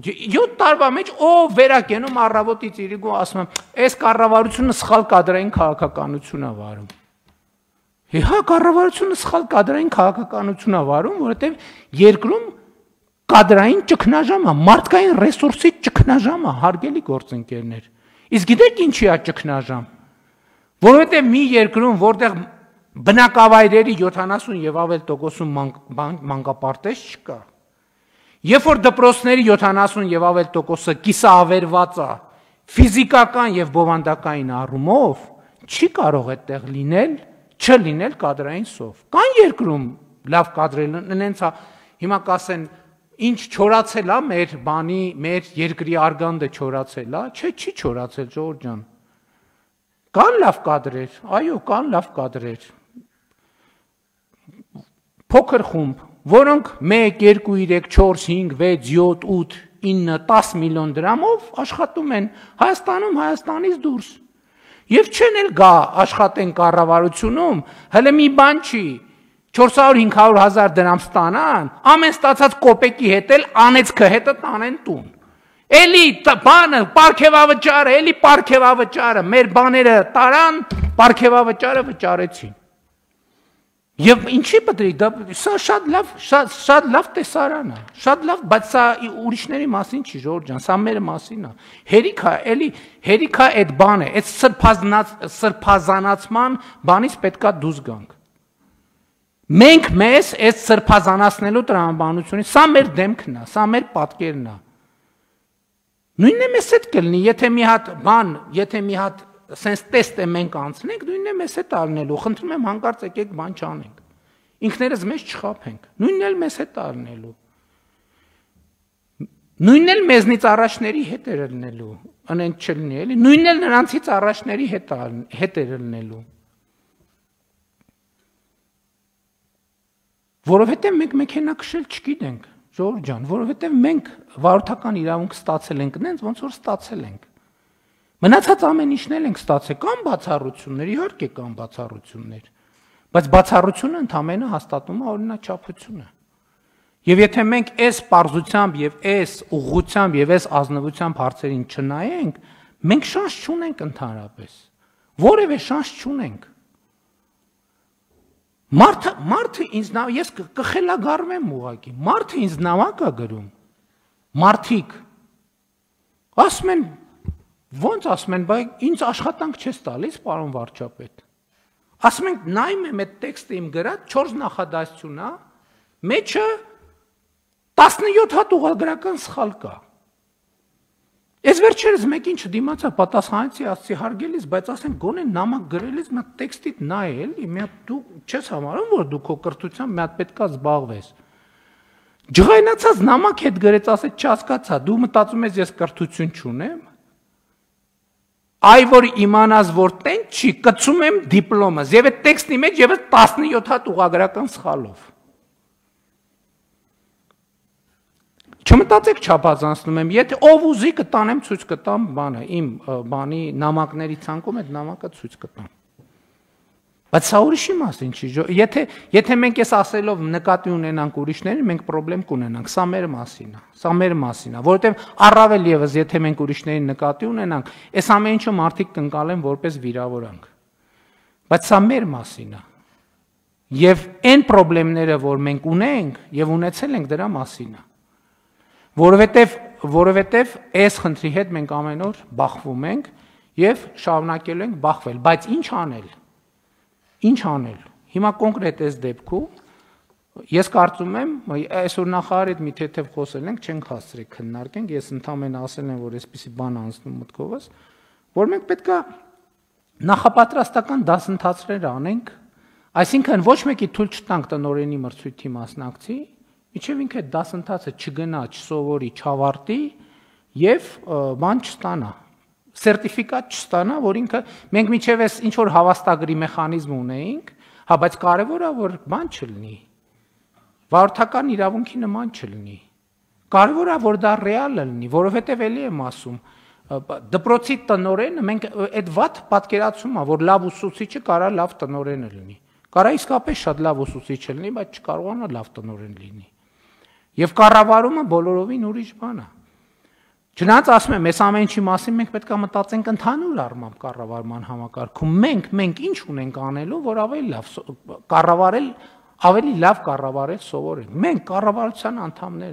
7 տարվա մեջ ով վերակենում առավոտից իրիկու ասում եմ, այս կառավարությունը սխալ կադրային քաղաքականություն է վարում։ Հա, կառավարությունը սխալ կադրային քաղաքականություն է վարում, որովհետև երկրում կադրային ճգնաժամ է, մարդկային ռեսուրսի ճգնաժամ է, հարգելի գործընկերներ։ Իսկ գիտեք ինչի է ճգնաժամ։ Որովհետև մի երկրում, որտեղ բնակավայրերի 70 եւ ավել տոկոսում մանկապարտեզ չկա, երբ որ դպրոցների 70 եւ ավել տոկոսը կիսաավերված է ֆիզիկական եւ բովանդակային առումով, չի կարող այդտեղ լինել, չլինել կադրային սով։ Կան երկրում լավ կադրեր ունենց, հիմա կասեն, ինչ չորացել է մեր երկրի արգանդը չորացել է, չէ, չի չորացել, Ժողովուրդ ջան։ Կան լավ կադրեր, այո, կան լավ կադրեր։ Փոքր խումբ, որոնք 1, 2, 3, 4, 5, 6, 7, 8, 9, 10 միլիոն դրամով աշխատում են Հայաստանում, Հայաստանից դուրս։ Եվ չեն էլ գա աշխատեն կառավարությունում, հələ մի բան չի, 400-500 հազար դրամ ստանան, ամեն ստացած կոպեկի հետ էլ անեցքը հետը տանեն տուն։ Էլի բանը, պարգևավճարը, էլի պարգևավճարը, մեր բաները տարան, պարգևավճարը վճարեցին։ Եվ ինչի պետք է, սա շատ լավ տեսարան է, շատ լավ, բայց սա ուրիշների մասին չի, Ժողովուրդ ջան, սա մեր մասին է։ Հերիք է, էլի հերիք է այդ բանը, այդ սրբազանացման բանից պետքա դուրս գանք։ Մենք մեզ այդ սրբազանացնելու տրամաբանությունից, սա մեր դեմքն է, սա մեր պատկերն է։ Նույնն է մեզ հետ կլինի, եթե մի հատ բան, եթե մի հատ սենց տեստ է մենք անցնենք, նույնն է մեզ հետ արնելու, խնդրում եմ հանկարծ եկեք բան չանենք, ինքներս մեզ չխաբենք, նույնն էլ մեզ հետ արնելու, նույնն էլ մեզնից առաջների հետ էր ելնելու, անենք չլինի էլի, նույնն էլ նրանցից առաջների հետ էր ելնելու, որովհետև մենք մեքենա քշել չգիտենք, Ժողովուրդ ջան, որովհետև մենք վարորդական իրավունք ստացել ենք նենց, ոնց որ ստացել ենք։ Մնացած ամեն ինչն էլ ենք ստացել, կան բացառություններ, իհարկե կան բացառություններ, բայց բացառությունը ընդամենը հաստատում է օրինաչափությունը։ Եվ եթե մենք այս պարզությամբ եւ այս ուղղությամբ եւ այս ազնվությամբ հարցերին չնայենք, մենք շանս չունենք ընդհանրապես։ Որևէ շանս չունենք։ Մարդը ինձ ես կխելագարվեմ ուղղակի, մարդը ինձ նամակ է գրում, մարդիկ, ասում են, ոնց ասում են, բայց ինձ աշխատանք չես տալիս, պարոն վարչապետ, ասում ենք, նայում եմ այդ տեքստը իմ գրած, 4 նախադասություն է, մեջը 17 հատ ուղղագրական սխալ կա, ես վերջերս մեկին չդիմացա, պատասխանեցի, ասացի հարգելիս, բայց ասենք գոնե նամակ գրելիս մի հատ տեքստիդ նայ էլի, մի հատ դու չես համարում, որ դու քո կրթությամբ մի հատ պետքա զբաղվես։ Ջղայնացած նամակ հետ գրեց, ասեց չհասկացա, դու մտածում ես ես կրթություն չունեմ։ Այ որ իմանաս, որ տեն չի, կծում եմ դիպլոմս, եւ այդ տեքստի մեջ եւս 17 հատ ուղղագրական սխալով։ Չմտածեք չափազանցնում եմ, եթե ով ուզի կտանեմ ցույց կտամ բանը, իմ բանի նամակների ցանկում այդ նամակը ցույց կտամ։ Բայց սա ուրիշի մասին չի, եթե մենք այս ասելով նկատի ունենանք ուրիշներին, մենք խնդրեմ կունենանք, սա մեր մասին է, սա մեր մասին է, որովհետև առավել եւս եթե մենք ուրիշներին նկատի ունենանք, այս ամեն ինչը մարդիկ կընկալեն որպես վիրավորանք։ Բայց սա մեր մասին է։ Եվ այն խնդիրները, որ մենք ունենք եւ ունեցել ենք, դրա մասին է։ Որովհետև այս խնդրի հետ մենք ամեն օր բախվում ենք եւ շարունակելու ենք բախվել, բայց ինչ անել։ Ինչ անել։ Հիմա կոնկրետ այս դեպքում ես կարծում եմ, այսօր նախարարի հետ մի թեթև խոսել ենք, չենք հասցրել քննարկենք, ես ընդհանրապես ասել եմ, որ այսպեսի բան անցնում մտքովս, որ մենք պետքա նախապատրաստական դասընթացներ անենք, այսինքն ոչ մեկի թույլ չտանք տնօրենի մրցույթի մասնակցի, Իչև ինքը դասընթացը չգնա, չսովորի, չավարտի եւ բան չստանա, սերտիֆիկատ չստանա, որ ինքը մենք միջև էս ինչ որ հավաստագրի մեխանիզմ ունեինք, հա, բայց կարևորը որ բան չլինի, վարորդական իրավունքի նման չլինի, կարևորը որ դա ռեալ լինի, որովհետեւ էլի եմ ասում, դպրոցի տնօրենը մենք այդ վատ պատկերացումը, որ լավ ուսուցիչը կարա լավ տնօրենը լինի, կարա իսկապես շատ լավ ուսուցիչ լինի, բայց չկարողանա լավ տնօրեն լինի։ Եվ կառավարումը բոլորովին ուրիշ բան է։ Չնայած ասում եմ, այս ամեն ինչի մասին մենք պետք է մտածենք ընդհանուր առմամբ կառավարման համակարգում։ Մենք ինչ ունենք անելու, որ ավելի լավ կառավարել սովորենք։ Մենք կառավարության անդամներ